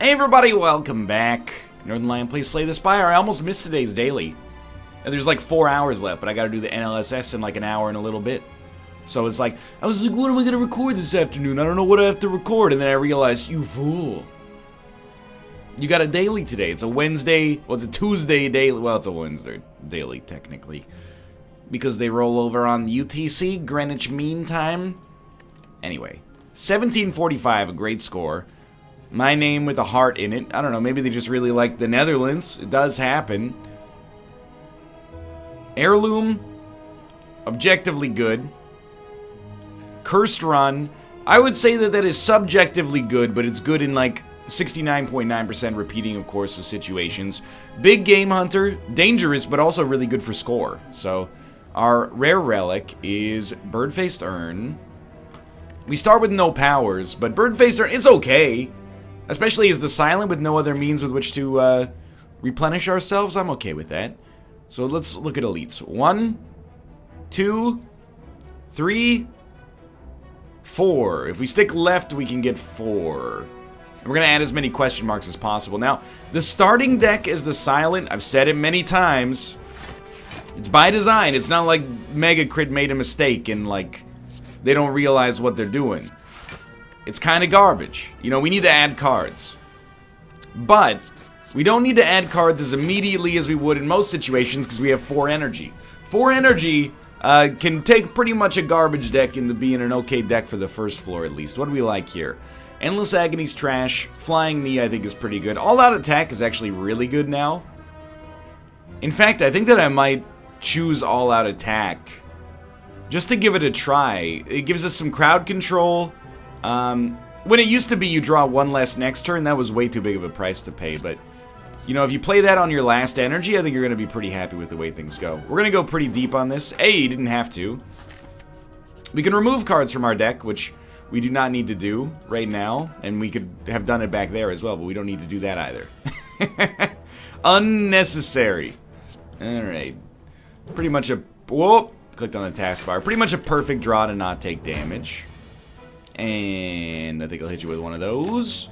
Hey everybody, welcome back. Northernlion plays Slay the Spire. I almost missed today's daily. And there's like 4 hours left, but I gotta do the NLSS in like an hour and a little bit. So it's like, I was like, what am I gonna record this afternoon? I don't know what I have to record. And then I realized, you fool. You got a daily today. It's a Wednesday, well, it's a Tuesday daily. Well, it's a Wednesday daily, technically. Because they roll over on UTC, Greenwich Mean Time. Anyway, 1745, a great score. My name with a heart in it. I don't know, maybe they just really like the Netherlands. It does happen. Heirloom, objectively good. Cursed Run, I would say that that is subjectively good, but it's good in like 69.9% repeating, of course, of situations. Big Game Hunter, dangerous, but also really good for score. So, our rare relic is Bird-Faced Urn. We start with no powers, but Bird-Faced Urn is okay. Especially as the silent with no other means with which to replenish ourselves. I'm okay with that. So let's look at elites. 1, 2, 3, 4. If we stick left, we can get 4. And we're going to add as many question marks as possible. Now, the starting deck is the silent. I've said it many times. It's by design. It's not like Mega Crit made a mistake and like they don't realize what they're doing. It's kind of garbage. You know, we need to add cards. But we don't need to add cards as immediately as we would in most situations because we have 4 energy. 4 energy can take pretty much a garbage deck into being an okay deck for the first floor at least. What do we like here? Endless Agony's trash. Flying Knee I think is pretty good. All Out Attack is actually really good now. In fact, I think that I might choose All Out Attack just to give it a try. It gives us some crowd control. When it used to be you draw 1 less next turn, that was way too big of a price to pay, but, you know, if you play that on your last energy, I think you're going to be pretty happy with the way things go. We're going to go pretty deep on this. Hey, you didn't have to. We can remove cards from our deck, which we do not need to do right now, and we could have done it back there as well, but we don't need to do that either. Unnecessary. Alright. Pretty much a... Whoa! Clicked on the taskbar. Pretty much a perfect draw to not take damage. And I think I'll hit you with one of those.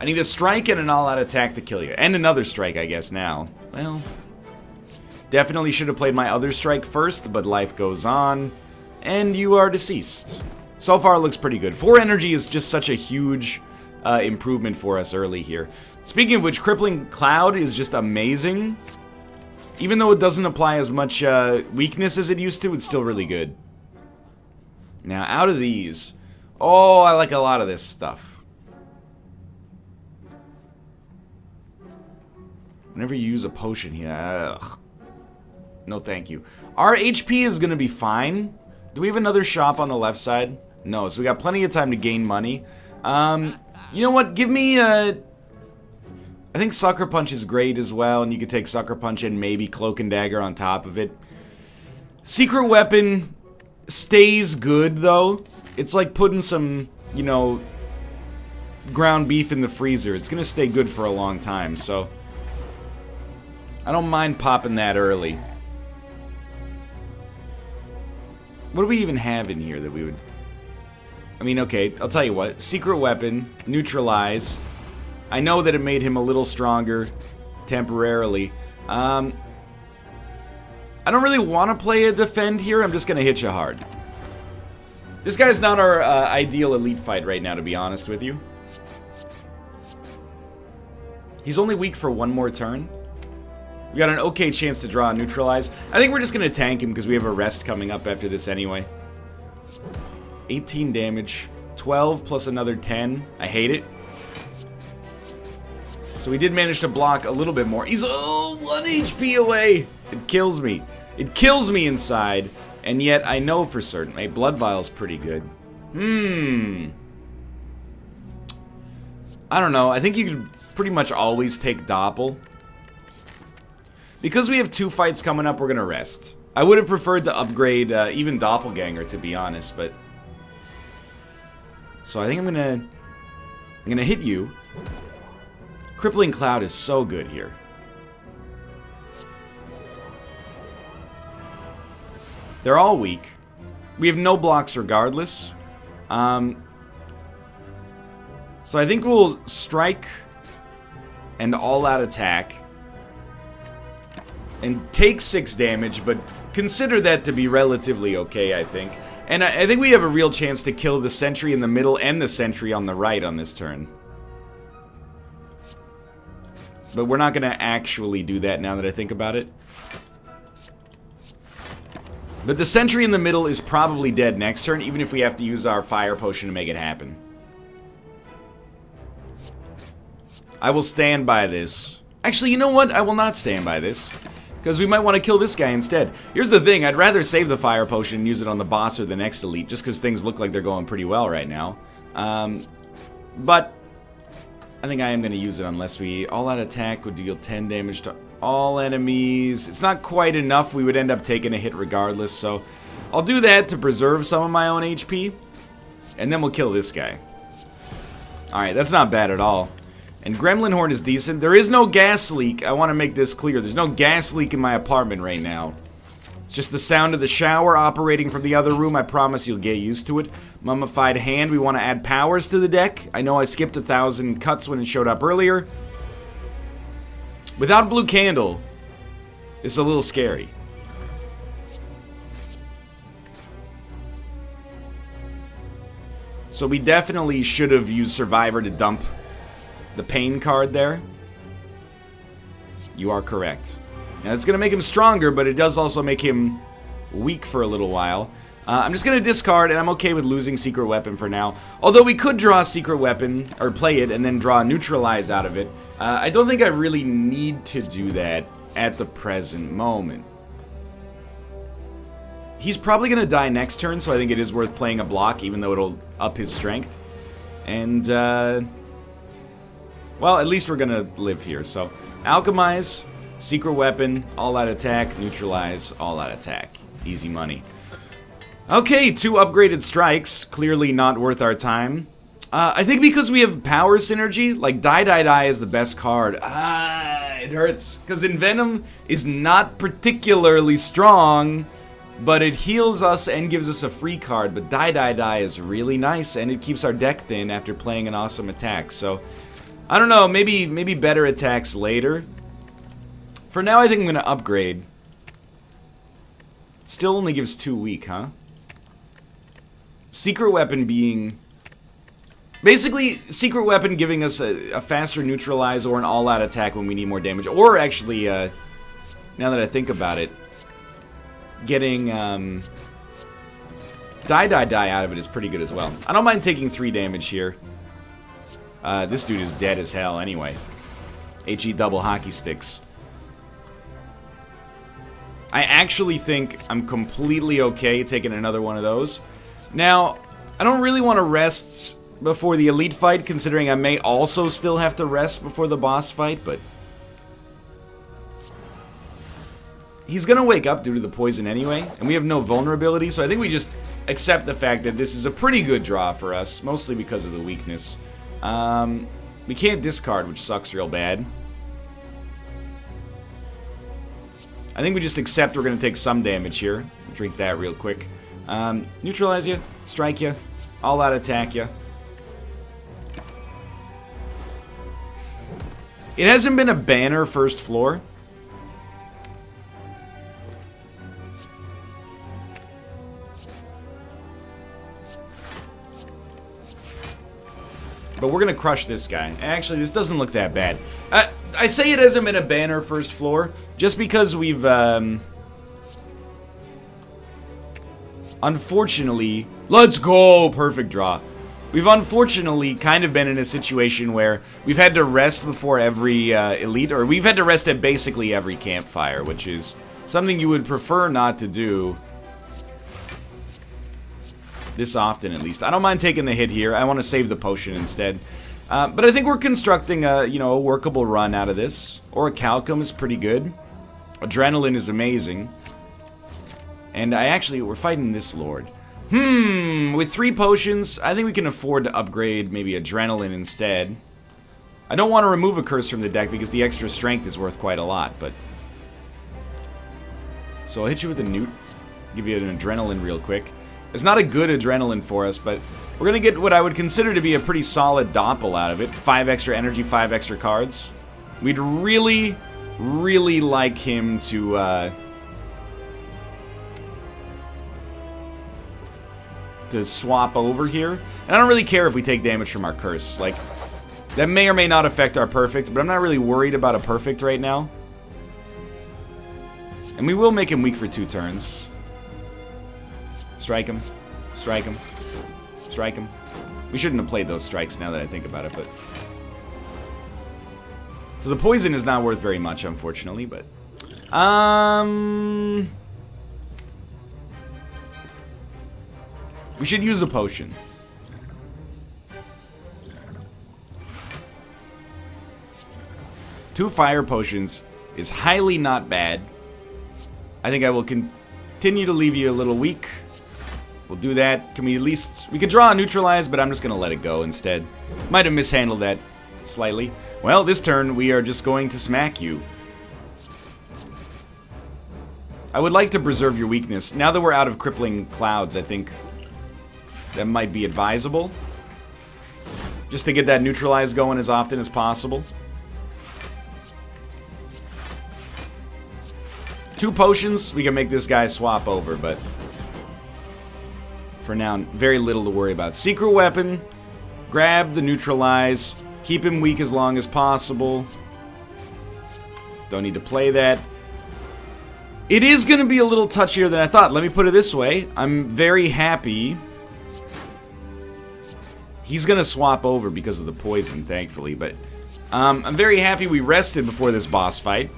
I need a strike and an all-out attack to kill you. And another strike, I guess, now. Well, definitely should have played my other strike first, but life goes on. And you are deceased. So far, it looks pretty good. 4 energy is just such a huge improvement for us early here. Speaking of which, Crippling Cloud is just amazing. Even though it doesn't apply as much weakness as it used to, it's still really good. Now, out of these... Oh, I like a lot of this stuff. Whenever you use a potion here, ugh. No thank you. Our HP is going to be fine. Do we have another shop on the left side? No, so we got plenty of time to gain money. You know what? Give me, I think Sucker Punch is great as well, and you could take Sucker Punch and maybe Cloak and Dagger on top of it. Secret Weapon stays good, though. It's like putting some, you know, ground beef in the freezer. It's gonna stay good for a long time, so I don't mind popping that early. What do we even have in here that we would... I mean, okay, I'll tell you what. Secret Weapon, Neutralize. I know that it made him a little stronger temporarily. I don't really want to play a Defend here. I'm just gonna hit you hard. This guy's not our ideal elite fight right now, to be honest with you. He's only weak for 1 more turn. We got an okay chance to draw and neutralize. I think we're just going to tank him because we have a rest coming up after this anyway. 18 damage. 12 plus another 10. I hate it. So we did manage to block a little bit more. He's 1 HP away. It kills me. It kills me inside. And yet, I know for certain, hey, Blood Vial's pretty good. I don't know, I think you could pretty much always take Doppel. Because we have 2 fights coming up, we're gonna rest. I would have preferred to upgrade even Doppelganger, to be honest, but... So I think I'm gonna hit you. Crippling Cloud is so good here. They're all weak. We have no blocks regardless. So I think we'll strike and all-out attack. And take 6 damage, but consider that to be relatively okay, I think. And I think we have a real chance to kill the sentry in the middle and the sentry on the right on this turn. But we're not going to actually do that now that I think about it. But the sentry in the middle is probably dead next turn, even if we have to use our fire potion to make it happen. I will stand by this. Actually, you know what? I will not stand by this. Because we might want to kill this guy instead. Here's the thing, I'd rather save the fire potion and use it on the boss or the next elite, just because things look like they're going pretty well right now. But I think I am going to use it unless we... all-out attack would deal 10 damage to all enemies. It's not quite enough, we would end up taking a hit regardless, so I'll do that to preserve some of my own HP. And then we'll kill this guy. Alright, that's not bad at all. And Gremlin Horn is decent. There is no gas leak. I want to make this clear. There's no gas leak in my apartment right now. It's just the sound of the shower operating from the other room. I promise you'll get used to it. Mummified Hand. We want to add powers to the deck. I know I skipped 1,000 cuts when it showed up earlier. Without Blue Candle, it's a little scary. So we definitely should have used Survivor to dump the pain card there. You are correct. Now it's going to make him stronger, but it does also make him weak for a little while. I'm just going to discard, and I'm okay with losing Secret Weapon for now. Although we could draw a Secret Weapon, or play it, and then draw Neutralize out of it. I don't think I really need to do that at the present moment. He's probably going to die next turn, so I think it is worth playing a block, even though it'll up his strength. And, well, at least we're gonna live here, so... Alchemize, Secret Weapon, all-out attack, Neutralize, all-out attack. Easy money. Okay, 2 upgraded strikes. Clearly not worth our time. I think because we have power synergy, like Die is the best card. It hurts. Because Envenom is not particularly strong, but it heals us and gives us a free card. But Die is really nice, and it keeps our deck thin after playing an awesome attack, so... I don't know, maybe better attacks later. For now, I think I'm going to upgrade. Still only gives 2 weak, huh? Secret Weapon being... basically, Secret Weapon giving us a faster Neutralize or an all-out attack when we need more damage. Or actually, now that I think about it, getting Die out of it is pretty good as well. I don't mind taking 3 damage here. This dude is dead as hell anyway. HE double hockey sticks. I actually think I'm completely okay taking another one of those. Now, I don't really want to rest before the elite fight, considering I may also still have to rest before the boss fight, but... he's gonna wake up due to the poison anyway, and we have no vulnerability, so I think we just accept the fact that this is a pretty good draw for us, mostly because of the weakness. We can't discard, which sucks real bad. I think we just accept we're going to take some damage here. Drink that real quick. Neutralize you, strike you, all-out attack you. It hasn't been a banner first floor. But we're going to crush this guy. Actually, this doesn't look that bad. I say it hasn't been a banner first floor, just because we've, unfortunately... let's go! Perfect draw. We've unfortunately kind of been in a situation where we've had to rest before every elite, or we've had to rest at basically every campfire, which is something you would prefer not to do. This often, at least. I don't mind taking the hit here. I want to save the potion instead. But I think we're constructing a, a workable run out of this. Orichalcum is pretty good. Adrenaline is amazing. And we're fighting this lord. With 3 potions, I think we can afford to upgrade maybe Adrenaline instead. I don't want to remove a curse from the deck because the extra strength is worth quite a lot, but... so I'll hit you with a Newt. Give you an Adrenaline real quick. It's not a good Adrenaline for us, but we're going to get what I would consider to be a pretty solid Doppel out of it. 5 extra energy, 5 extra cards. We'd really, really like him to swap over here. And I don't really care if we take damage from our curse. Like, that may or may not affect our perfect, but I'm not really worried about a perfect right now. And we will make him weak for 2 turns. Strike him. Strike him. Strike him. We shouldn't have played those strikes now that I think about it, but... So the poison is not worth very much, unfortunately, but... We should use a potion. Two fire potions is highly not bad. I think I will continue to leave you a little weak. We'll do that. Can we at least... We could draw a neutralize, but I'm just going to let it go instead. Might have mishandled that slightly. Well, this turn, we are just going to smack you. I would like to preserve your weakness. Now that we're out of crippling clouds, I think that might be advisable. Just to get that neutralize going as often as possible. 2 potions, we can make this guy swap over, but for now, very little to worry about. Secret weapon, grab the neutralize, keep him weak as long as possible. Don't need to play that. It is going to be a little touchier than I thought. Let me put it this way. I'm very happy. He's going to swap over because of the poison, thankfully, but I'm very happy we rested before this boss fight.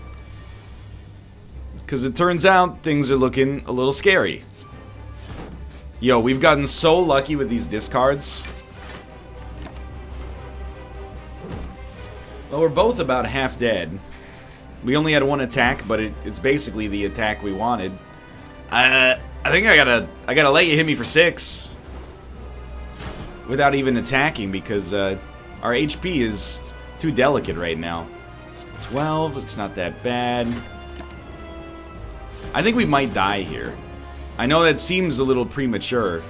Because it turns out things are looking a little scary. Yo, we've gotten so lucky with these discards. Well, we're both about half dead. We only had 1 attack, but it's basically the attack we wanted. I think I gotta let you hit me for 6. Without even attacking, because our HP is too delicate right now. 12, it's not that bad. I think we might die here. I know that seems a little premature.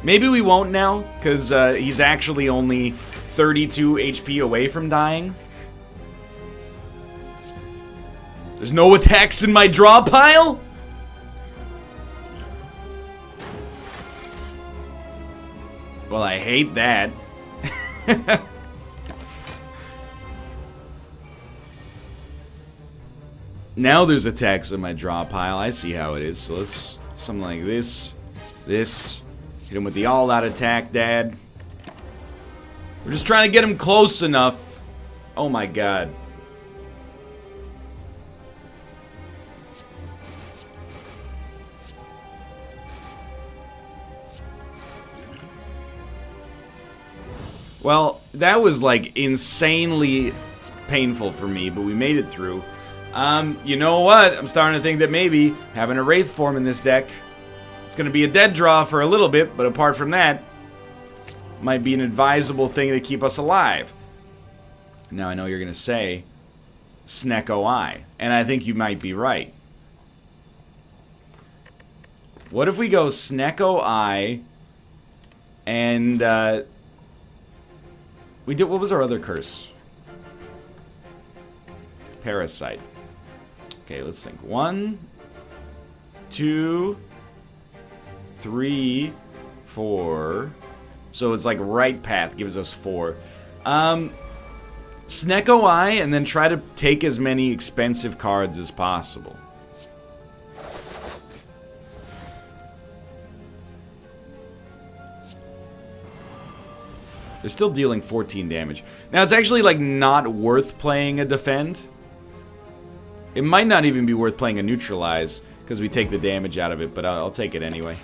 Maybe we won't now, because he's actually only 32 HP away from dying. There's no attacks in my draw pile? Well, I hate that. Now there's attacks in my draw pile. I see how it is. So let's something like this. This. Hit him with the all-out attack, Dad. We're just trying to get him close enough. Oh my god. Well, that was like insanely painful for me, but we made it through. You know what? I'm starting to think that maybe having a Wraith form in this deck, it's going to be a dead draw for a little bit, but apart from that, might be an advisable thing to keep us alive. Now I know you're going to say, Snecko Eye, and I think you might be right. What if we go Snecko Eye, and, we did, what was our other curse? Parasite. Okay, let's think. 1, 2, 3, 4. So it's like right path gives us 4. Snecko Eye, and then try to take as many expensive cards as possible. They're still dealing 14 damage. Now, it's actually, like, not worth playing a defend. It might not even be worth playing a neutralize, because we take the damage out of it, but I'll take it anyway.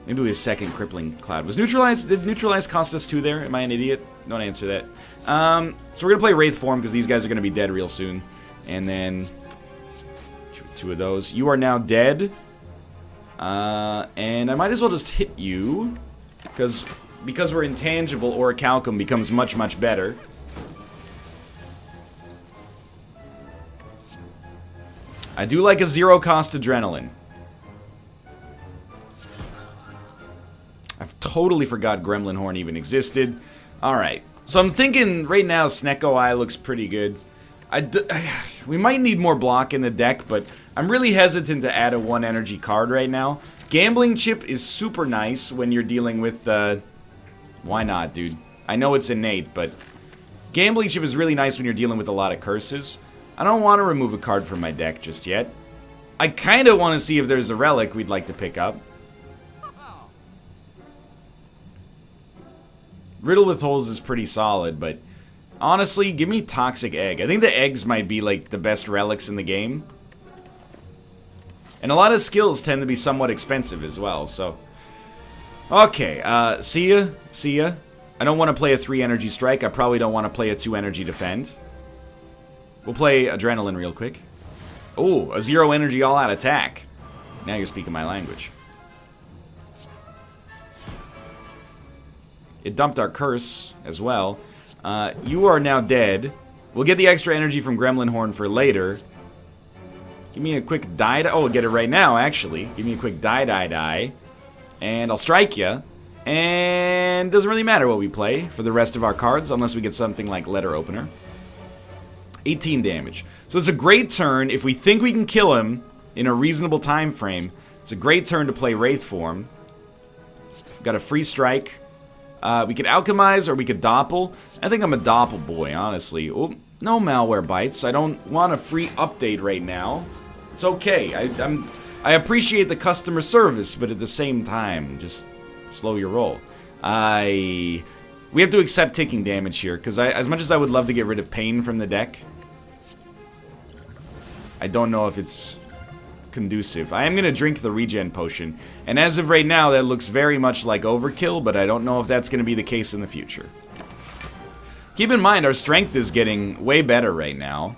Maybe with a second crippling cloud. Was neutralize, did neutralize cost us 2 there? Am I an idiot? Don't answer that. So we're going to play Wraith form, because these guys are going to be dead real soon. And then, 2 of those. You are now dead. And I might as well just hit you. Because we're intangible, Orichalcum becomes much, much better. I do like a 0-cost Adrenaline. I've totally forgot Gremlin Horn even existed. Alright. So I'm thinking right now Snecko Eye looks pretty good. We might need more block in the deck, but I'm really hesitant to add a 1 energy card right now. Gambling Chip is super nice when you're dealing with, why not, dude? I know it's innate, but Gambling Chip is really nice when you're dealing with a lot of curses. I don't want to remove a card from my deck just yet. I kind of want to see if there's a relic we'd like to pick up. Riddle with Holes is pretty solid, but honestly, give me Toxic Egg. I think the eggs might be, like, the best relics in the game. And a lot of skills tend to be somewhat expensive as well, so... Okay, see ya. See ya. I don't want to play a 3 energy strike. I probably don't want to play a 2 energy defend. We'll play Adrenaline real quick. Oh, a 0 energy all-out attack. Now you're speaking my language. It dumped our curse as well. You are now dead. We'll get the extra energy from Gremlin Horn for later. Give me a quick die. Oh, we'll get it right now, actually. Give me a quick die. And I'll strike you. And doesn't really matter what we play for the rest of our cards, unless we get something like Letter Opener. 18 damage. So it's a great turn. If we think we can kill him in a reasonable time frame, it's a great turn to play Wraith Form. Got a free strike. We could Alchemize or we could Doppel. I think I'm a Doppel boy, honestly. Oh, no Malware Bites. I don't want a free update right now. It's okay. I appreciate the customer service, but at the same time, just slow your roll. We have to accept taking damage here, because as much as I would love to get rid of Pain from the deck, I don't know if it's conducive. I am going to drink the regen potion, and as of right now, that looks very much like overkill, but I don't know if that's going to be the case in the future. Keep in mind, our strength is getting way better right now,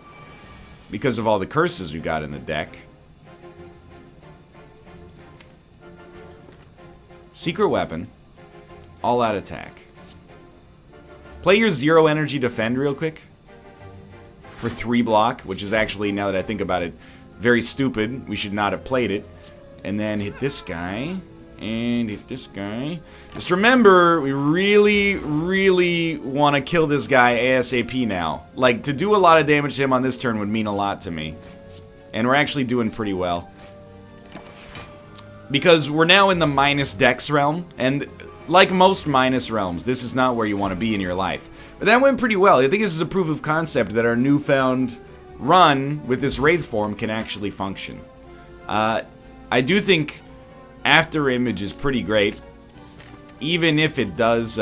because of all the curses we got in the deck. Secret Weapon. All-out attack. Play your 0 energy defend real quick. For 3 block, which is actually, now that I think about it, very stupid. We should not have played it. And then hit this guy. And hit this guy. Just remember, we really, really want to kill this guy ASAP now. Like, to do a lot of damage to him on this turn would mean a lot to me. And we're actually doing pretty well. Because we're now in the minus dex realm, and like most minus realms, this is not where you want to be in your life. But that went pretty well. I think this is a proof of concept that our newfound run with this Wraith form can actually function. I do think After Image is pretty great, even if it does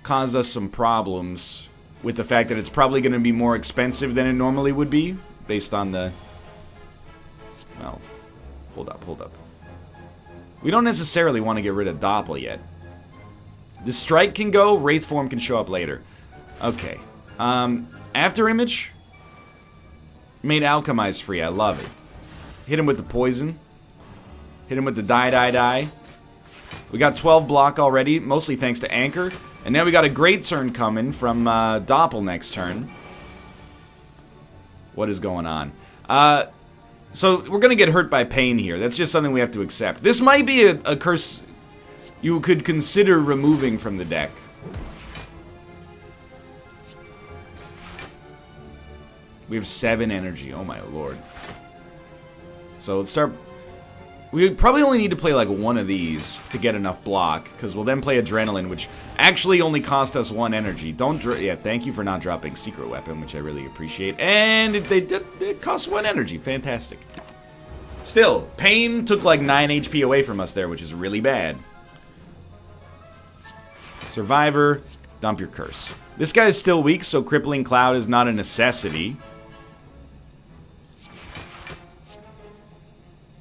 cause us some problems with the fact that it's probably going to be more expensive than it normally would be, based on the... Well, hold up. We don't necessarily want to get rid of Doppel yet. The strike can go, Wraith Form can show up later. Okay. After Image made Alchemize free. I love it. Hit him with the poison. Hit him with the die. We got 12 block already, mostly thanks to Anchor. And now we got a great turn coming from Doppel next turn. What is going on? So we're going to get hurt by Pain here. That's just something we have to accept. This might be a curse you could consider removing from the deck. We have 7 energy. Oh my lord. So let's start... We probably only need to play like 1 of these to get enough block, because we'll then play Adrenaline, which actually only cost us 1 energy. Yeah, thank you for not dropping Secret Weapon, which I really appreciate. And it costs 1 energy. Fantastic. Still, Pain took like 9 HP away from us there, which is really bad. Survivor, dump your curse. This guy is still weak, so Crippling Cloud is not a necessity.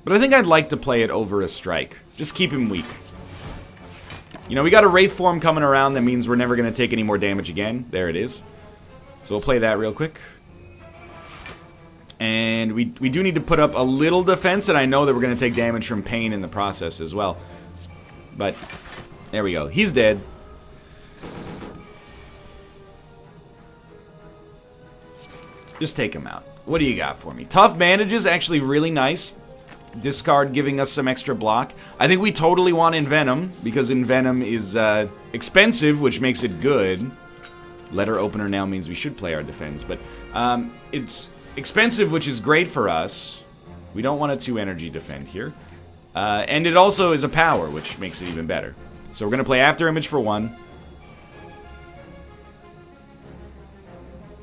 But I think I'd like to play it over a strike. Just keep him weak. You know, we got a Wraith Form coming around that means we're never going to take any more damage again. There it is. So we'll play that real quick. And we do need to put up a little defense, and I know that we're going to take damage from Pain in the process as well. But, there we go. He's dead. Just take him out. What do you got for me? Tough Bandages, actually really nice. discard giving us some extra block. I think we totally want Envenom, because Envenom is expensive, which makes it good. Letter Opener now means we should play our defense, but it's expensive, which is great for us. We don't want a 2 energy defend here. And it also is a power, which makes it even better. So we're going to play After Image for 1.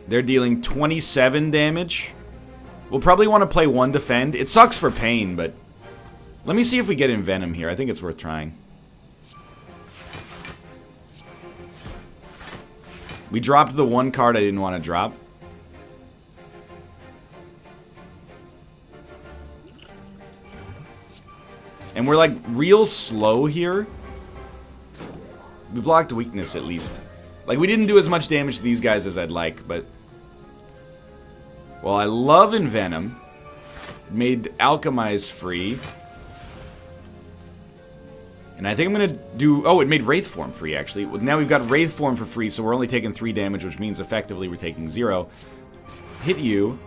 They're dealing 27 damage. We'll probably want to play 1 defend. It sucks for pain, but let me see if we get Envenom here. I think it's worth trying. We dropped the 1 card I didn't want to drop. And we're like real slow here. We blocked weakness at least. Like we didn't do as much damage to these guys as I'd like, but... Well, I love Envenom. Made Alchemize free. And I think I'm going to do... Oh, it made Wraith Form free, actually. Well, now we've got Wraith Form for free, so we're only taking 3 damage, which means effectively we're taking 0. Hit you.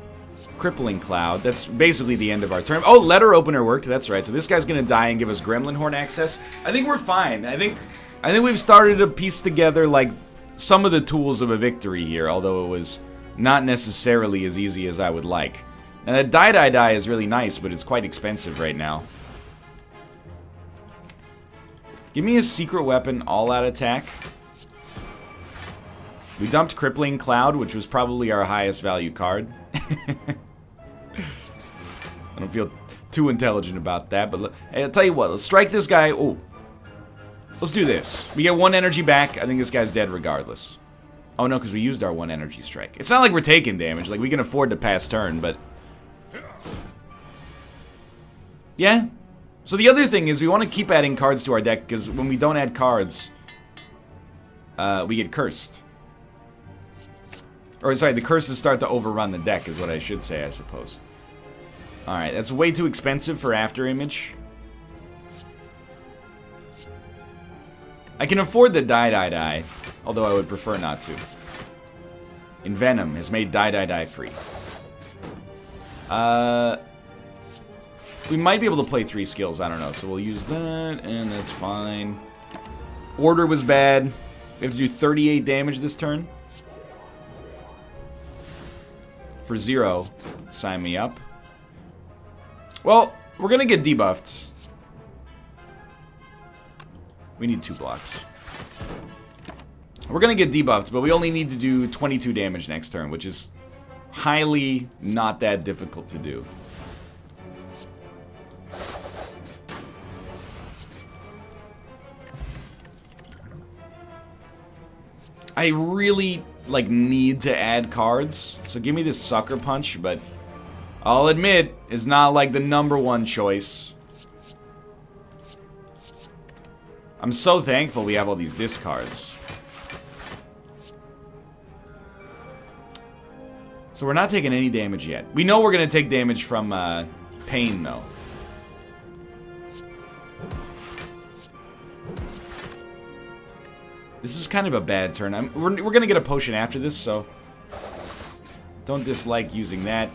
Crippling Cloud. That's basically the end of our turn. Oh, Letter Opener worked. That's right. So this guy's going to die and give us Gremlin Horn access. I think we're fine. I think we've started to piece together, like, some of the tools of a victory here, although it was not necessarily as easy as I would like. Now, that die is really nice, but it's quite expensive right now. Give me a secret weapon, all-out attack. We dumped Crippling Cloud, which was probably our highest value card. I don't feel too intelligent about that, but hey, I'll tell you what, let's strike this guy. Oh, let's do this. We get 1 energy back. I think this guy's dead regardless. Oh no, because we used our 1 energy strike. It's not like we're taking damage. Like, we can afford to pass turn, but... Yeah. So the other thing is we want to keep adding cards to our deck, because when we don't add cards, we get cursed. Or, sorry, the curses start to overrun the deck, is what I should say, I suppose. Alright, that's way too expensive for After Image. I can afford the die, although I would prefer not to. Envenom has made die free. We might be able to play 3 skills, I don't know, so we'll use that, and that's fine. Order was bad. We have to do 38 damage this turn. For 0, sign me up. Well, we're gonna get debuffed. We need 2 blocks. We're gonna get debuffed, but we only need to do 22 damage next turn, which is highly not that difficult to do. I really, like, need to add cards, so give me this Sucker Punch, but I'll admit, it's not, like, the #1 choice. I'm so thankful we have all these discards. So we're not taking any damage yet. We know we're going to take damage from pain, though. This is kind of a bad turn. We're going to get a potion after this, so don't dislike using that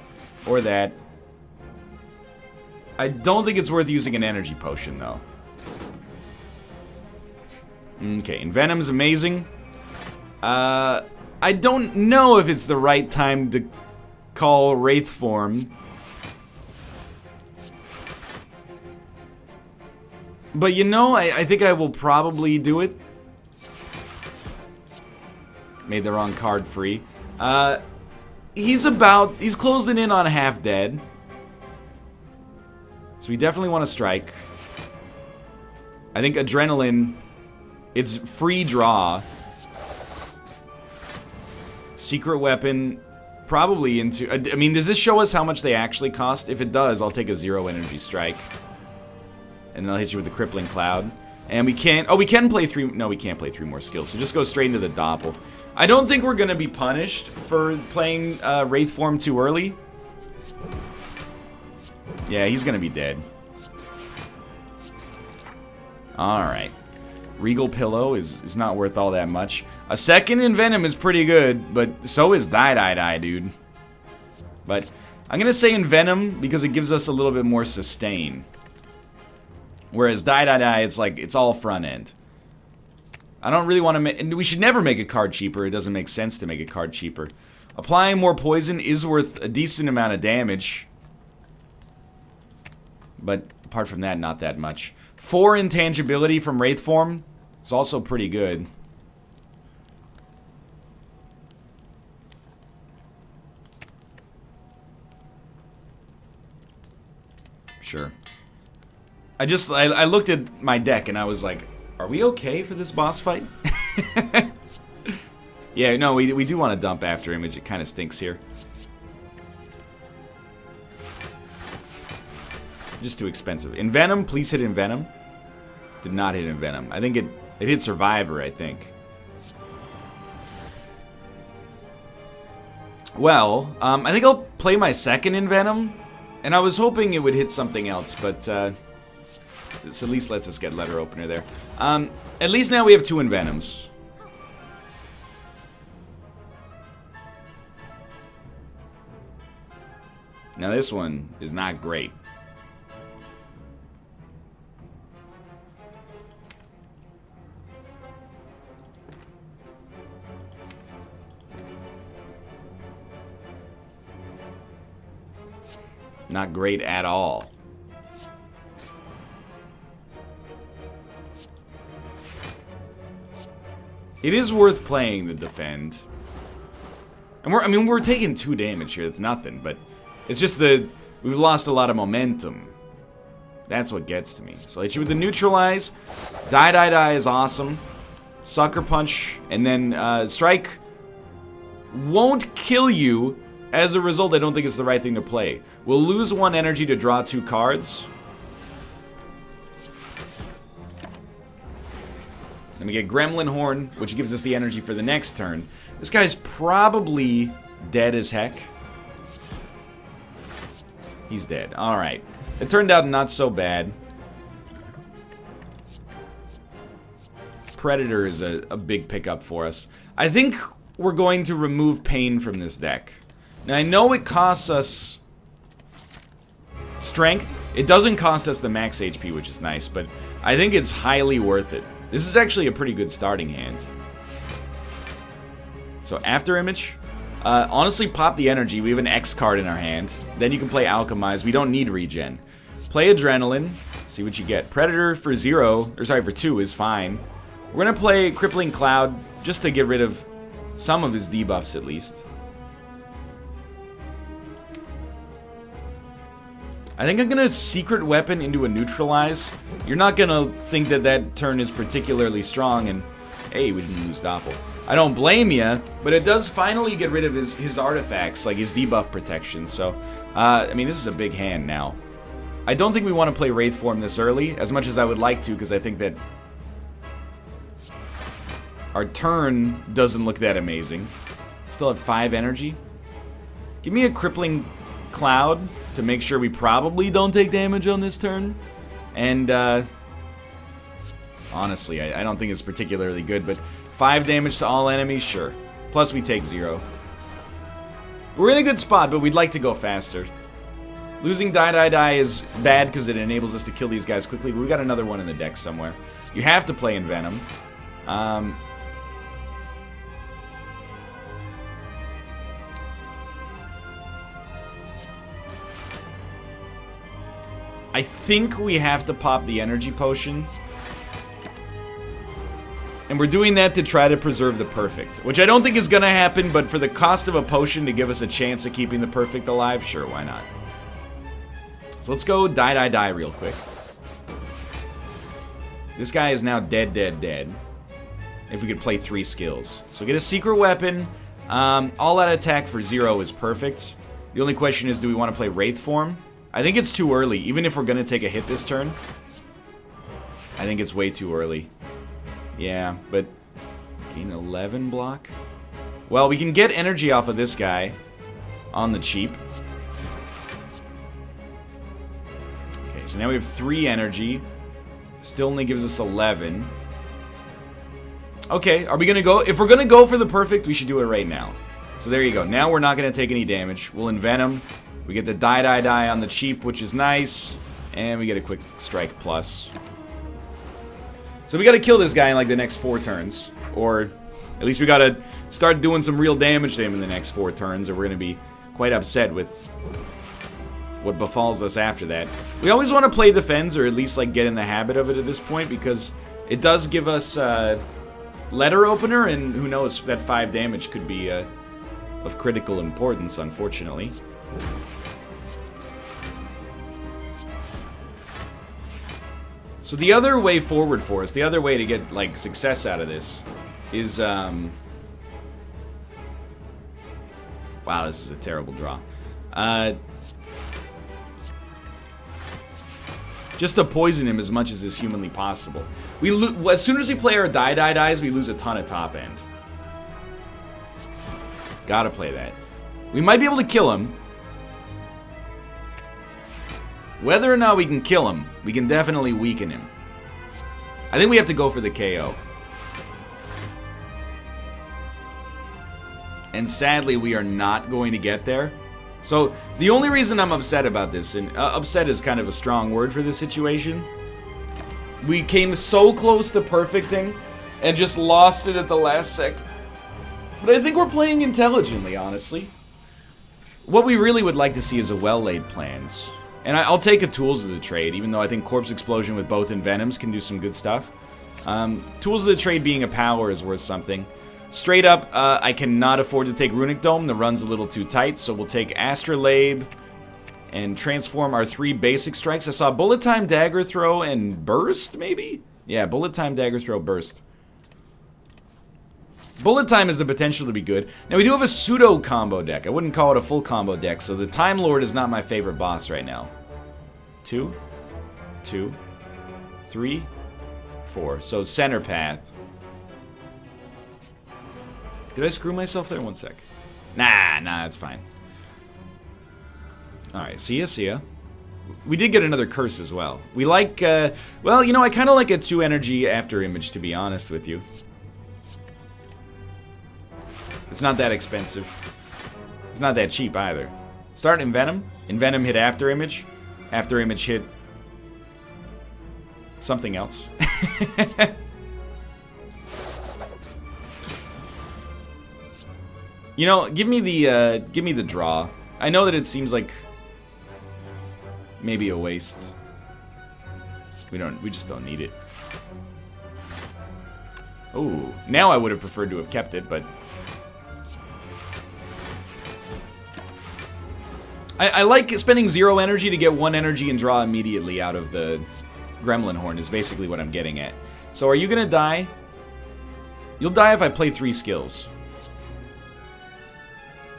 or that. I don't think it's worth using an energy potion, though. Okay, Envenom's amazing. I don't know if it's the right time to call Wraith Form. But you know, I think I will probably do it. Made the wrong card free. He's closing in on half dead. So we definitely want to strike. I think Adrenaline, it's free draw. Secret weapon, probably into... I mean, does this show us how much they actually cost? If it does, I'll take a 0 energy strike. And then I'll hit you with the Crippling Cloud. And we can't... Oh, we can play 3... No, we can't play 3 more skills. So just go straight into the Doppel. I don't think we're going to be punished for playing Wraith Form too early. Yeah, he's going to be dead. Alright. Regal Pillow is not worth all that much. A second Envenom is pretty good, but so is Die, dude. But I'm going to say Envenom because it gives us a little bit more sustain. Whereas Die, it's like, it's all front end. I don't really want to make, and we should never make a card cheaper. It doesn't make sense to make a card cheaper. Applying more poison is worth a decent amount of damage. But apart from that, not that much. 4 intangibility from Wraith Form is also pretty good. Sure. I looked at my deck and I was like, are we okay for this boss fight? Yeah, no, we do want to dump After Image. It kind of stinks here. Just too expensive. Envenom, please hit Envenom. Did not hit Envenom. I think it hit Survivor, I think. Well, I think I'll play my second Envenom. And I was hoping it would hit something else, but this at least lets us get Letter Opener there. At least now we have 2 Envenoms. Now this one is not great. Not great at all. It is worth playing the defend. And we're taking 2 damage here. That's nothing, but it's just that we've lost a lot of momentum. That's what gets to me. So I hit you with the neutralize. Die is awesome. Sucker Punch, and then Strike won't kill you. As a result, I don't think it's the right thing to play. We'll lose 1 energy to draw 2 cards. Then we get Gremlin Horn, which gives us the energy for the next turn. This guy's probably dead as heck. He's dead. Alright. It turned out not so bad. Predator is a big pickup for us. I think we're going to remove Pain from this deck. Now, I know it costs us strength. It doesn't cost us the max HP, which is nice, but I think it's highly worth it. This is actually a pretty good starting hand. So, After Image. Honestly, pop the energy. We have an X card in our hand. Then you can play Alchemize. We don't need regen. Play Adrenaline. See what you get. Predator for 0, or sorry, for 2 is fine. We're going to play Crippling Cloud just to get rid of some of his debuffs at least. I think I'm going to Secret Weapon into a Neutralize. You're not going to think that that turn is particularly strong, and hey, we didn't lose Doppel. I don't blame you, but it does finally get rid of his artifacts, like his debuff protection, so, I mean, this is a big hand now. I don't think we want to play Wraith Form this early, as much as I would like to, because I think that our turn doesn't look that amazing. Still have 5 energy. Give me a Crippling Cloud to make sure we probably don't take damage on this turn. And, honestly, I don't think it's particularly good, but 5 damage to all enemies, sure. Plus we take 0. We're in a good spot, but we'd like to go faster. Losing Die is bad because it enables us to kill these guys quickly, but we got another one in the deck somewhere. You have to play Envenom. I think we have to pop the energy potion. And we're doing that to try to preserve the perfect. Which I don't think is gonna happen, but for the cost of a potion to give us a chance of keeping the perfect alive, sure, why not? So let's go die real quick. This guy is now dead. If we could play 3 skills. So get a Secret Weapon. All out attack for 0 is perfect. The only question is, do we want to play Wraith Form? I think it's too early, even if we're going to take a hit this turn. I think it's way too early. Yeah, but gain 11 block? Well, we can get energy off of this guy on the cheap. Okay, so now we have 3 energy. Still only gives us 11. Okay, are we going to go? If we're going to go for the perfect, we should do it right now. So there you go. Now we're not going to take any damage. We'll Envenom. We get the die on the cheap, which is nice. And we get a quick strike plus. So we gotta kill this guy in like the next 4 turns. Or at least we gotta start doing some real damage to him in the next 4 turns, or we're gonna be quite upset with what befalls us after that. We always want to play defense, or at least like get in the habit of it at this point, because it does give us letter opener, and who knows, that 5 damage could be of critical importance, unfortunately. So the other way forward for us, the other way to get like success out of this is wow, this is a terrible draw. Just to poison him as much as is humanly possible. As soon as we play our dies, we lose a ton of top end. Gotta play that. We might be able to kill him. Whether or not we can kill him, we can definitely weaken him. I think we have to go for the KO. And sadly, we are not going to get there. So, the only reason I'm upset about this, and upset is kind of a strong word for this situation. We came so close to perfecting and just lost it at the last second. But I think we're playing intelligently, honestly. What we really would like to see is a well-laid plans. And I'll take a Tools of the Trade, even though I think Corpse Explosion with both Envenoms can do some good stuff. Tools of the Trade being a power is worth something. Straight up, I cannot afford to take Runic Dome. The run's a little too tight, so we'll take Astrolabe and transform our 3 basic strikes. I saw Bullet Time, Dagger Throw, and Burst, maybe? Yeah, Bullet Time, Dagger Throw, Burst. Bullet Time has the potential to be good. Now, we do have a pseudo combo deck. I wouldn't call it a full combo deck, so the Time Lord is not my favorite boss right now. 2, 2, 3, 4. So, center path. Did I screw myself there? 1 sec. Nah, that's fine. Alright, see ya. We did get another curse as well. We like, well, you know, I kind of like a 2 energy after image, to be honest with you. It's not that expensive. It's not that cheap either. Start Envenom. Envenom hit after image. After image hit something else. You know, give me the draw. I know that it seems like maybe a waste. We just don't need it. Ooh, now I would have preferred to have kept it, but I like spending 0 energy to get 1 energy and draw immediately out of the Gremlin Horn is basically what I'm getting at. So are you gonna die? You'll die if I play 3 skills.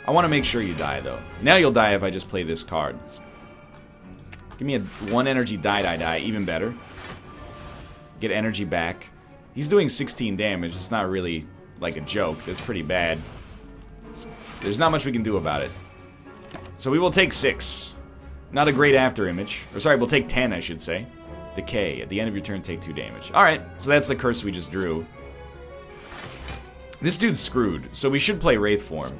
I want to make sure you die, though. Now you'll die if I just play this card. Give me a 1 energy die, even better. Get energy back. He's doing 16 damage. It's not really like a joke. That's pretty bad. There's not much we can do about it. So we will take 6. Not a great after image. Or sorry, we'll take 10, I should say. Decay. At the end of your turn, take 2 damage. Alright, so that's the curse we just drew. This dude's screwed, so we should play Wraith Form.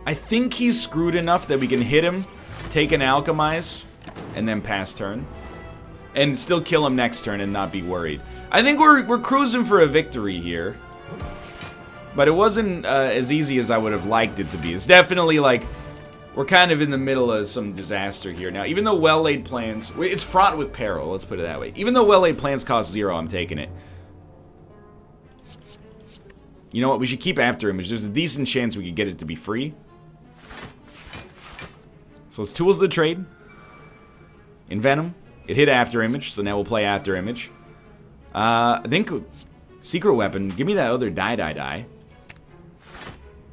I think he's screwed enough that we can hit him, take an Alchemize, and then pass turn. And still kill him next turn and not be worried. I think we're cruising for a victory here. But it wasn't as easy as I would have liked it to be. It's definitely like, we're kind of in the middle of some disaster here. Now, even though well-laid plans, it's fraught with peril, let's put it that way. Even though well-laid plans cost 0, I'm taking it. You know what, we should keep after image. There's a decent chance we could get it to be free. So let's Tools of the Trade. Envenom. It hit after image, so now we'll play after image. I think Secret Weapon. Give me that other die.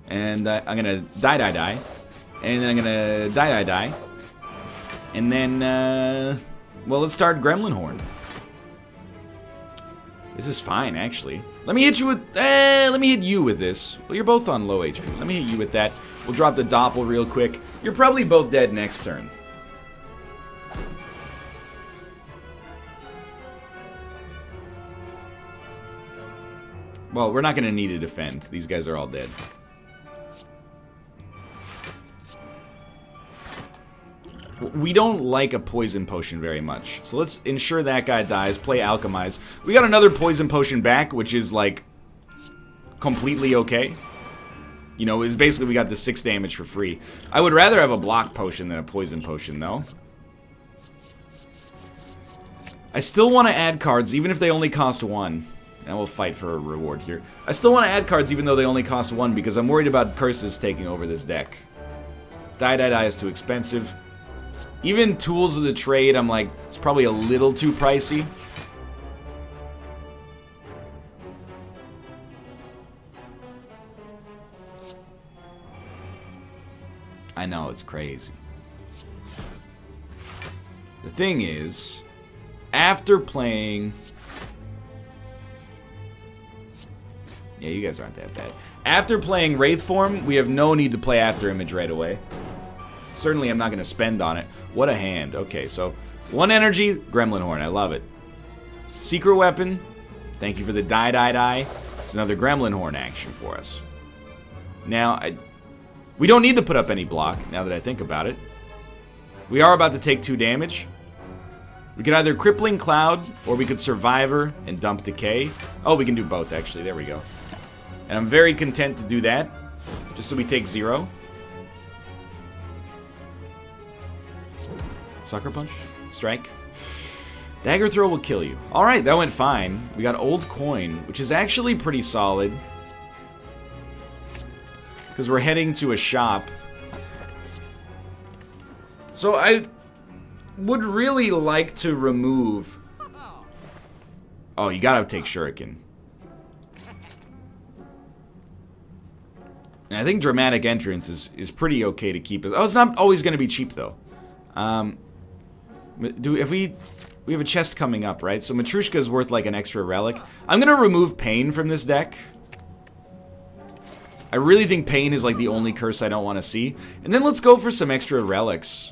And I'm gonna die. And then I'm gonna die. And then, well, let's start Gremlin Horn. This is fine, actually. Let me hit you with, let me hit you with this. Well, you're both on low HP. Let me hit you with that. We'll drop the Doppel real quick. You're probably both dead next turn. Well, we're not going to need to defend. These guys are all dead. We don't like a poison potion very much. So let's ensure that guy dies. Play Alchemize. We got another poison potion back, which is, like, completely okay. You know, it's basically we got the 6 damage for free. I would rather have a block potion than a poison potion, though. I still want to add cards, even if they only cost 1. And we'll fight for a reward here. I still want to add cards, even though they only cost 1, because I'm worried about curses taking over this deck. Die is too expensive. Even Tools of the Trade, I'm like, it's probably a little too pricey. I know, it's crazy. The thing is, after playing... Yeah, you guys aren't that bad. After playing Wraithform, we have no need to play After Image right away. Certainly I'm not going to spend on it. What a hand. Okay, so 1 energy, Gremlin Horn. I love it. Secret Weapon. Thank you for the die. It's another Gremlin Horn action for us. Now, we don't need to put up any block, now that I think about it. We are about to take 2 damage. We could either Crippling Cloud, or we could Survivor and dump Decay. Oh, we can do both, actually. There we go. And I'm very content to do that, just so we take 0. Sucker Punch? Strike? Dagger Throw will kill you. Alright, that went fine. We got Old Coin, which is actually pretty solid. Because we're heading to a shop. So I would really like to remove... Oh, you gotta take Shuriken. And I think Dramatic Entrance is pretty okay to keep. Oh, it's not always gonna be cheap, though. We have a chest coming up, right? So Matrushka is worth like an extra relic. I'm gonna remove Pain from this deck. I really think Pain is like the only curse I don't want to see. And then let's go for some extra relics.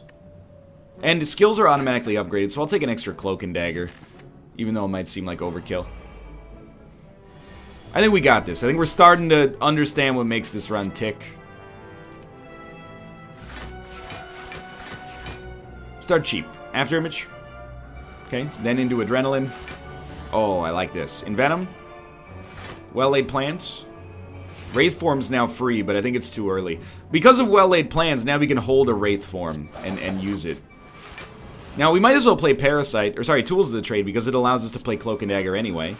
And skills are automatically upgraded, so I'll take an extra Cloak and Dagger. Even though it might seem like overkill. I think we got this. I think we're starting to understand what makes this run tick. Start cheap. After Image. Okay, then into Adrenaline. Oh, I like this. Envenom. Well-laid plans. Wraith Form's now free, but I think it's too early. Because of well-laid plans, now we can hold a Wraith Form and use it. Now, we might as well play Parasite, or sorry, Tools of the Trade, because it allows us to play Cloak and Dagger anyway.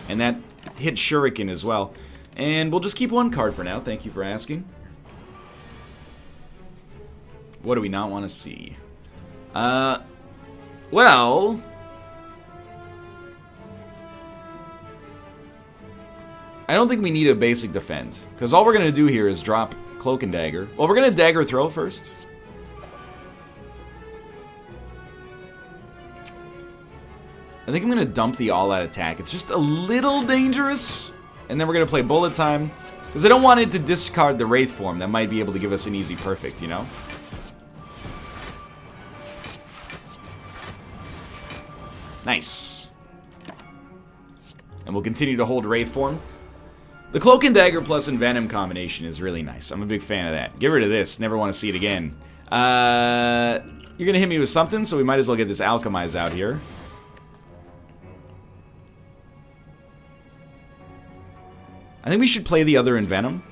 And that hit Shuriken as well. And we'll just keep 1 card for now, thank you for asking. What do we not want to see? Well... I don't think we need a basic defend, because all we're going to do here is drop Cloak and Dagger. Well, we're going to Dagger Throw first. I think I'm going to dump the all-out attack. It's just a little dangerous. And then we're going to play Bullet Time, because I don't want it to discard the Wraith Form. That might be able to give us an easy perfect, you know? Nice. And we'll continue to hold Wraith Form. The Cloak and Dagger plus Envenom combination is really nice. I'm a big fan of that. Get rid of this. Never want to see it again. You're going to hit me with something, so we might as well get this Alchemize out here. I think we should play the other Envenom.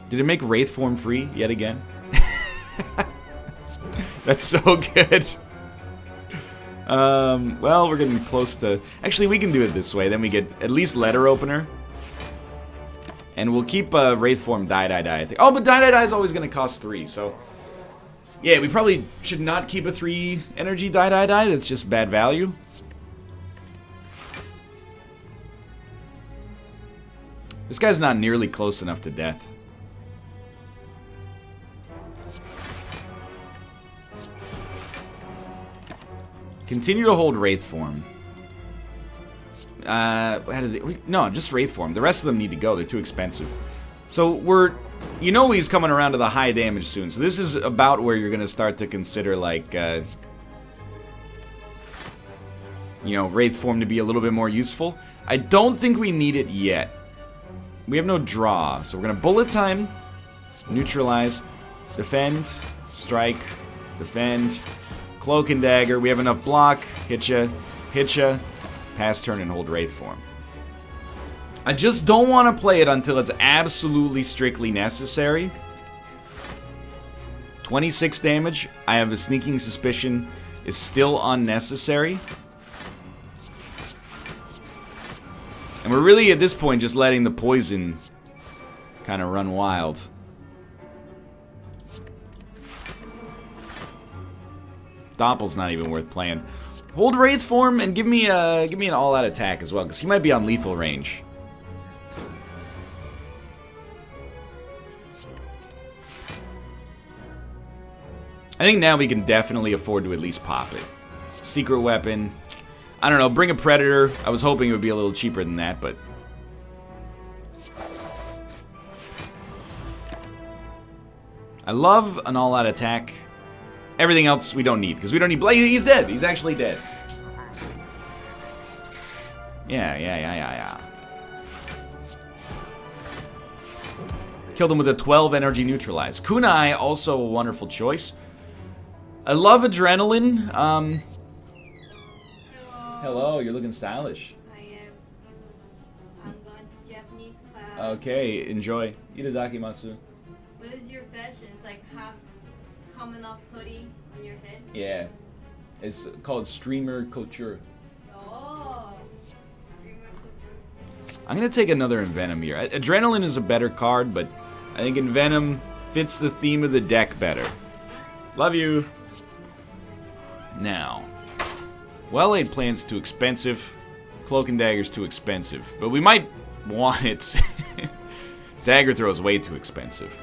Did it make Wraith Form free yet again? That's so good. Well, we're getting close to... Actually, we can do it this way. Then we get at least Letter Opener. And we'll keep Wraith Form die, I think. Oh, but die is always going to cost 3, so... Yeah, we probably should not keep a 3 energy die. That's just bad value. This guy's not nearly close enough to death. Continue to hold Wraith Form. How did they, no, just Wraith Form. The rest of them need to go. They're too expensive. So we're... You know he's coming around to the high damage soon. So this is about where you're going to start to consider, like... you know, Wraith form to be a little bit more useful. I don't think we need it yet. We have no draw, so we're gonna bullet time, neutralize, defend, strike, defend, cloak and dagger. We have enough block, hit ya, pass turn and hold Wraith form. I just don't want to play it until it's absolutely strictly necessary. 26 damage, I have a sneaking suspicion, is still unnecessary. And we're really, at this point, just letting the poison kind of run wild. Doppel's not even worth playing. Hold Wraith form and give me an all-out attack as well, because he might be on lethal range. I think now we can definitely afford to at least pop it. Secret weapon. I don't know, bring a predator. I was hoping it would be a little cheaper than that, but... I love an all-out attack. Everything else we don't need, because we don't need... He's dead! He's actually dead. Yeah. Killed him with a 12 energy neutralize. Kunai, also a wonderful choice. I love adrenaline. Hello, you're looking stylish. I am. I'm going to Japanese class. Okay, enjoy. Itadakimasu. What is your fashion? It's like half coming off hoodie on your head? Yeah. It's called streamer couture. Oh. Streamer couture. I'm going to take another Envenom here. Adrenaline is a better card, but I think Envenom fits the theme of the deck better. Love you. Now, Well-Laid Plan's too expensive. Cloak and Dagger's too expensive. But we might want it. Dagger Throw is way too expensive.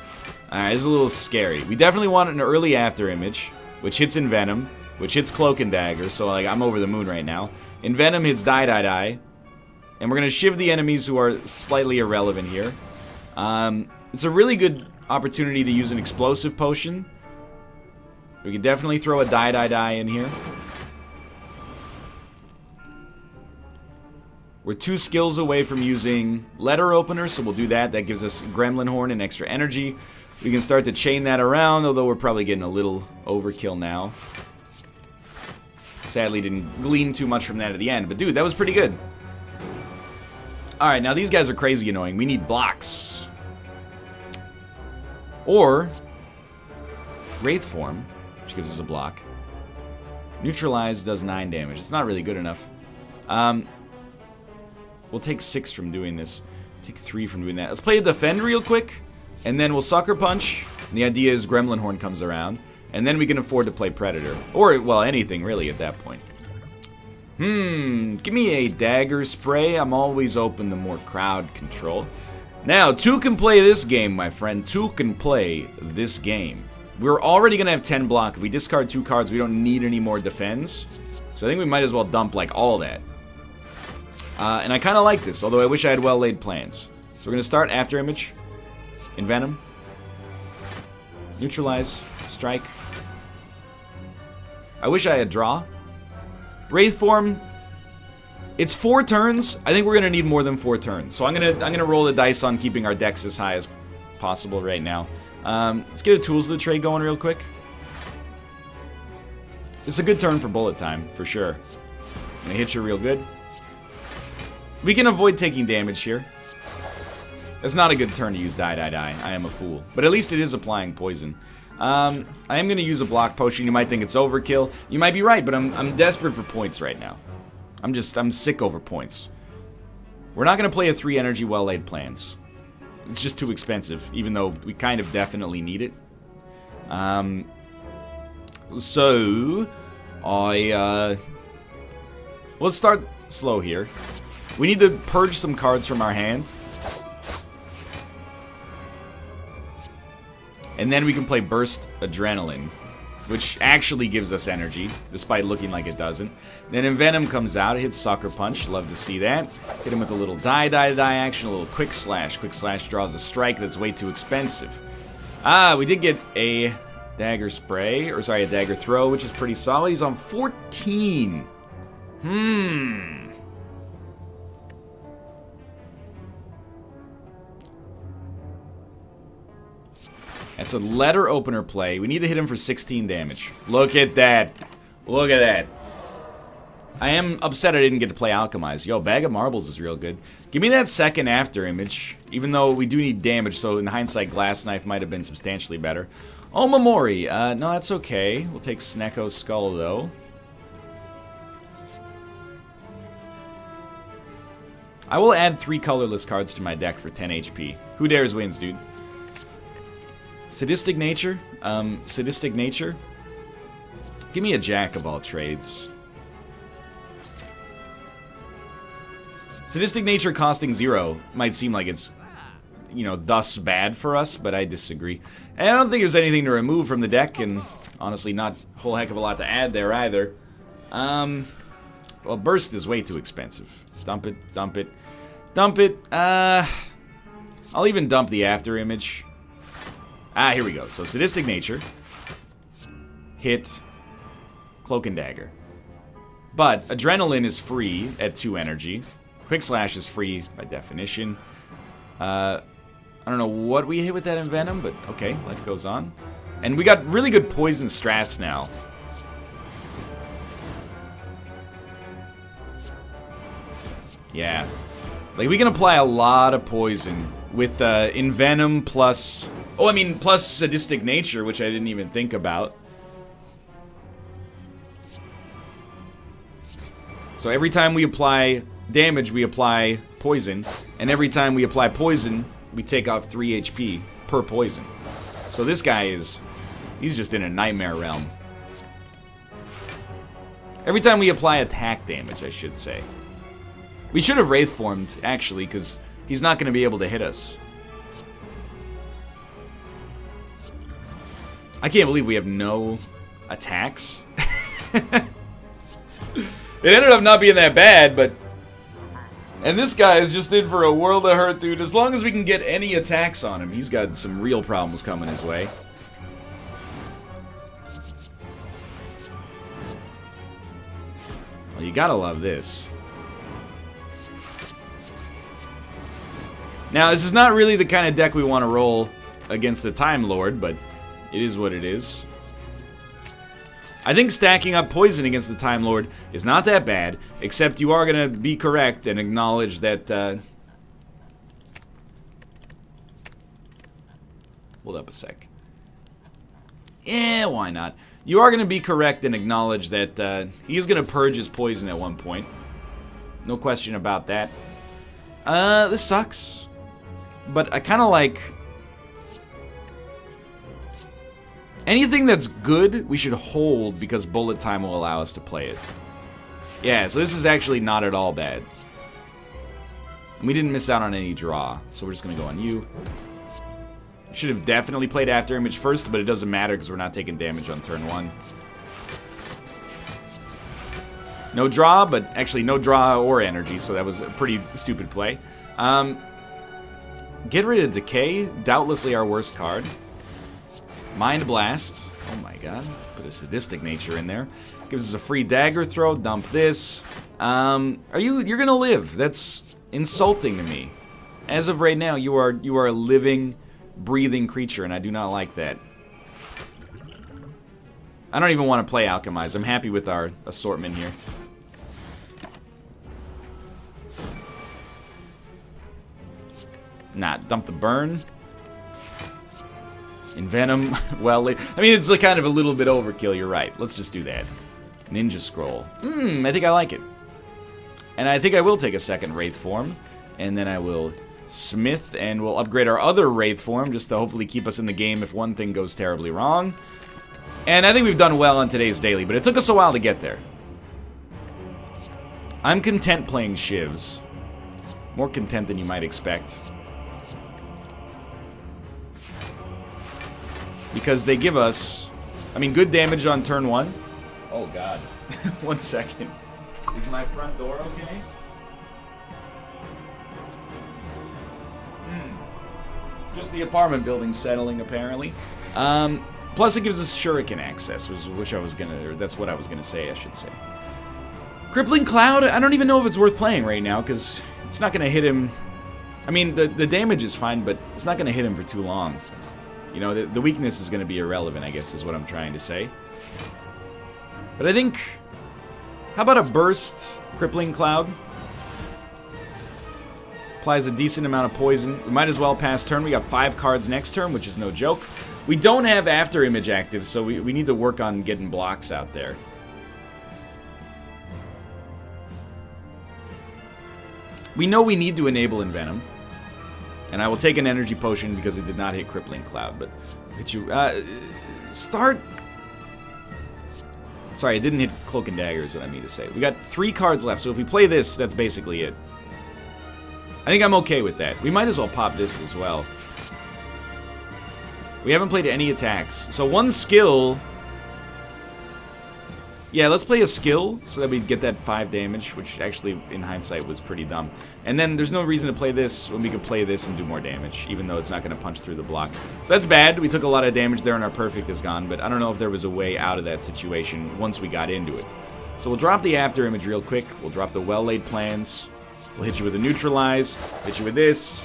Alright, this is a little scary. We definitely want an early after image, which hits Envenom, which hits Cloak and Dagger, so like I'm over the moon right now. Envenom hits Die. And we're going to shiv the enemies who are slightly irrelevant here. It's a really good opportunity to use an explosive potion. We can definitely throw a Die in here. We're 2 skills away from using Letter Opener, so we'll do that. That gives us Gremlin Horn and extra energy. We can start to chain that around, although we're probably getting a little overkill now. Sadly, didn't glean too much from that at the end, but dude, that was pretty good. Alright, now these guys are crazy annoying. We need blocks. Or Wraith Form, which gives us a block. Neutralize does 9 damage. It's not really good enough. We'll take 6 from doing this. Take 3 from doing that. Let's play a Defend real quick, and then we'll Sucker Punch. And the idea is Gremlin Horn comes around, and then we can afford to play Predator. Or, well, anything really at that point. Give me a Dagger Spray. I'm always open to more crowd control. Now, 2 can play this game, my friend. 2 can play this game. We're already going to have 10 block. If we discard 2 cards, we don't need any more defense. So I think we might as well dump, like, all that. And I kind of like this, although I wish I had well-laid plans. So we're going to start After Image. Envenom. Neutralize. Strike. I wish I had Draw. Wraith Form. It's 4 turns. I think we're going to need more than 4 turns. So I'm gonna roll the dice on keeping our decks as high as possible right now. Let's get a Tools of the Trade going real quick. It's a good turn for bullet time, for sure. I'm gonna hit you real good. We can avoid taking damage here. It's not a good turn to use Die. I am a fool. But at least it is applying poison. I am going to use a block potion. You might think it's overkill. You might be right, but I'm desperate for points right now. I'm sick over points. We're not going to play a 3 energy well-laid plans. It's just too expensive, even though we kind of definitely need it. Let's start slow here. We need to purge some cards from our hand. And then we can play Burst Adrenaline, which actually gives us energy, despite looking like it doesn't. Then Envenom comes out, hits Sucker Punch, love to see that. Hit him with a little die action, a little Quick Slash. Quick Slash draws a strike that's way too expensive. We did get a Dagger Spray, or sorry, a Dagger Throw, which is pretty solid. He's on 14. That's a letter opener play. We need to hit him for 16 damage. Look at that. Look at that. I am upset I didn't get to play Alchemize. Yo, Bag of Marbles is real good. Give me that second after image. Even though we do need damage, so in hindsight, Glass Knife might have been substantially better. Omamori. No, that's okay. We'll take Sneko's Skull, though. I will add 3 colorless cards to my deck for 10 HP. Who dares wins, dude. Sadistic Nature. Sadistic Nature. Give me a Jack of all trades. Sadistic Nature costing 0 might seem like it's, you know, thus bad for us, but I disagree. And I don't think there's anything to remove from the deck, and honestly, not a whole heck of a lot to add there either. Well, Burst is way too expensive. Dump it, dump it, dump it. I'll even dump the after image. Here we go. So, Sadistic Nature. Hit. Cloak and Dagger. But, Adrenaline is free at 2 energy. Quick Slash is free by definition. I don't know what we hit with that Envenom, but okay, life goes on. And we got really good poison strats now. Yeah. Like, we can apply a lot of poison with Envenom plus... Oh, I mean, plus Sadistic Nature, which I didn't even think about. So every time we apply damage, we apply poison. And every time we apply poison, we take off 3 HP per poison. So this guy is... He's just in a nightmare realm. Every time we apply attack damage, I should say. We should have Wraith formed, actually, because he's not going to be able to hit us. I can't believe we have no attacks. It ended up not being that bad, but... And this guy is just in for a world of hurt, dude. As long as we can get any attacks on him, he's got some real problems coming his way. Well, you gotta love this. Now, this is not really the kind of deck we want to roll against the Time Lord, but it is what it is. I think stacking up poison against the Time Lord is not that bad, except you are going to be correct and acknowledge that... Hold up a sec. Yeah, why not? You are going to be correct and acknowledge that he is going to purge his poison at one point. No question about that. This sucks. But I kind of like... Anything that's good, we should hold because bullet time will allow us to play it. Yeah, so this is actually not at all bad. And we didn't miss out on any draw, so we're just going to go on you. Should have definitely played After Image first, but it doesn't matter because we're not taking damage on turn 1. No draw, but actually no draw or energy, so that was a pretty stupid play. Get rid of Decay, doubtlessly our worst card. Mind Blast. Oh my god. Put a Sadistic Nature in there. Gives us a free dagger throw. Dump this. You're gonna live. That's insulting to me. As of right now, you are a living, breathing creature, and I do not like that. I don't even want to play Alchemize. I'm happy with our assortment here. Nah, dump the burn. Envenom, well, I mean, it's kind of a little bit overkill, you're right. Let's just do that. Ninja Scroll. I think I like it. And I think I will take a second Wraith form. And then I will Smith, and we'll upgrade our other Wraith form just to hopefully keep us in the game if one thing goes terribly wrong. And I think we've done well on today's daily, but it took us a while to get there. I'm content playing Shivs. More content than you might expect. Because they give us, I mean, good damage on turn 1. Oh, God. 1 second. Is my front door okay? Just the apartment building settling, apparently. Plus, it gives us shuriken access, which I was gonna, or that's what I was gonna say, I should say. Crippling Cloud, I don't even know if it's worth playing right now, because it's not going to hit him. I mean, the damage is fine, but it's not going to hit him for too long. You know, the weakness is going to be irrelevant, I guess, is what I'm trying to say. But I think... How about a Burst Crippling Cloud? Applies a decent amount of poison. We might as well pass turn. We got 5 cards next turn, which is no joke. We don't have After Image active, so we need to work on getting blocks out there. We know we need to enable Envenom. And I will take an energy potion because it did not hit Crippling Cloud. But hit you. Start. Sorry, it didn't hit Cloak and Dagger is what I mean to say. We got 3 cards left, so if we play this, that's basically it. I think I'm okay with that. We might as well pop this as well. We haven't played any attacks. So 1 skill. Yeah, let's play a skill so that we get that 5 damage, which actually, in hindsight, was pretty dumb. And then there's no reason to play this when we could play this and do more damage, even though it's not going to punch through the block. So that's bad. We took a lot of damage there and our perfect is gone, but I don't know if there was a way out of that situation once we got into it. So we'll drop the After Image real quick. We'll drop the Well-Laid Plans. We'll hit you with a Neutralize. Hit you with this.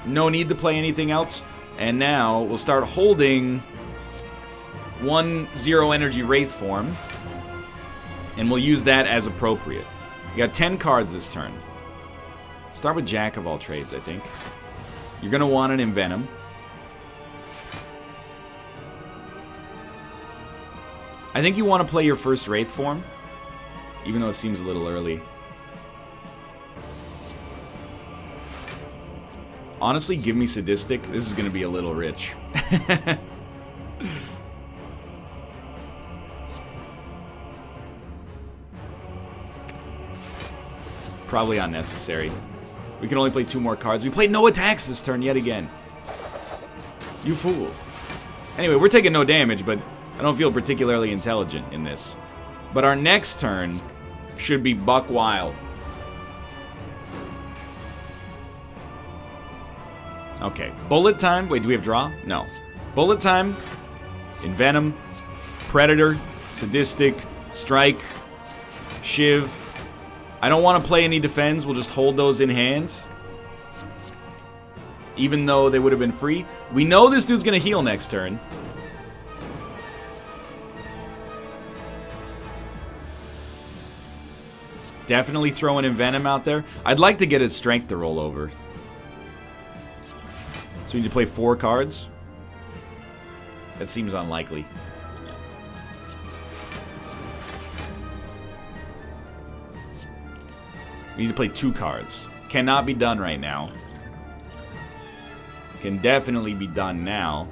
No need to play anything else. And now we'll start holding 1 0 energy Wraith form. And we'll use that as appropriate. We got 10 cards this turn. Start with Jack of all trades, I think. You're going to want an Envenom. I think you want to play your first Wraith form, even though it seems a little early. Honestly, give me Sadistic. This is going to be a little rich. Probably unnecessary. We can only play 2 more cards. We played no attacks this turn yet again. You fool. Anyway, we're taking no damage, but I don't feel particularly intelligent in this. But our next turn should be buck wild. Okay, bullet time. Wait, do we have draw? No. Bullet time. Envenom. Predator. Sadistic. Strike. Shiv. I don't want to play any defense. We'll just hold those in hand. Even though they would have been free. We know this dude's going to heal next turn. Definitely throwing Envenom out there. I'd like to get his strength to roll over. So we need to play 4 cards. That seems unlikely. We need to play 2 cards. Cannot be done right now. Can definitely be done now.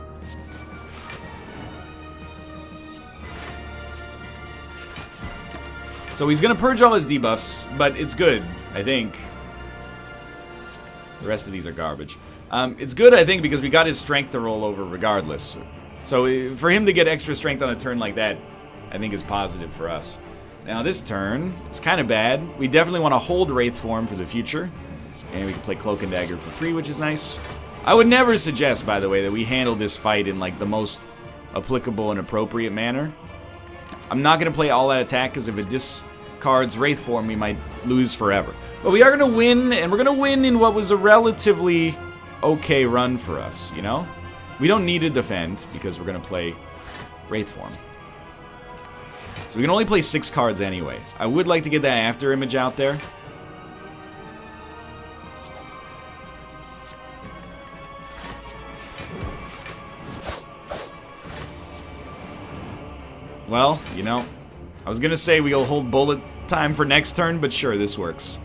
So he's going to purge all his debuffs, but it's good, I think. The rest of these are garbage. It's good, I think, because we got his strength to roll over regardless. So for him to get extra strength on a turn like that, I think is positive for us. Now this turn, it's kind of bad. We definitely want to hold Wraith form for the future. And we can play Cloak and Dagger for free, which is nice. I would never suggest, by the way, that we handle this fight in like the most applicable and appropriate manner. I'm not going to play all that attack because if it discards Wraith form, we might lose forever. But we are going to win, and we're going to win in what was a relatively okay run for us, you know? We don't need to defend because we're going to play Wraith form. So we can only play 6 cards anyway. I would like to get that After Image out there. Well, you know, I was gonna say we'll hold bullet time for next turn, but sure, this works.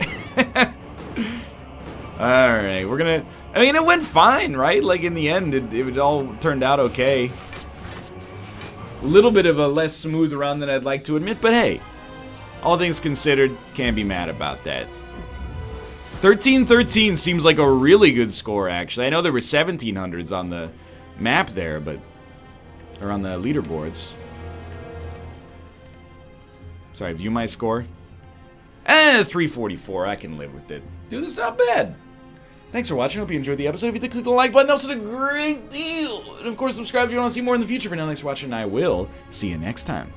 Alright, we're gonna... I mean, it went fine, right? Like, in the end, it all turned out okay. A little bit of a less smooth run than I'd like to admit, but hey, all things considered, can't be mad about that. 13-13 seems like a really good score, actually. I know there were 1700s on the map there, but... or on the leaderboards. Sorry, view my score. 344, I can live with it. Dude, this is not bad. Thanks for watching, hope you enjoyed the episode. If you did, click the like button, it helps a great deal. And of course, subscribe if you want to see more in the future. For now, thanks for watching, and I will see you next time.